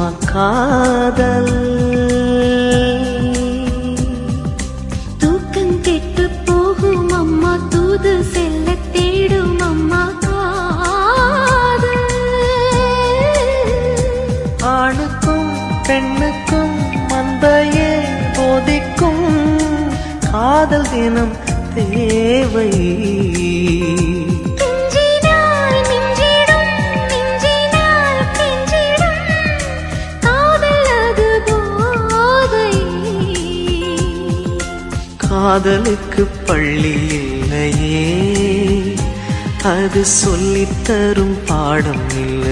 அம்மா காதல். தூக்கம் கெட்டு போகும் அம்மா தூது செல்ல தேடும் அம்மா காதல். ஆணுக்கும் பெண்ணுக்கும் அன்பையே போதிக்கும் காதல் தினம் தேவை. காதலுக்கு பள்ளி இல்லையே, அது சொல்லித்தரும் பாடம் இல்லை.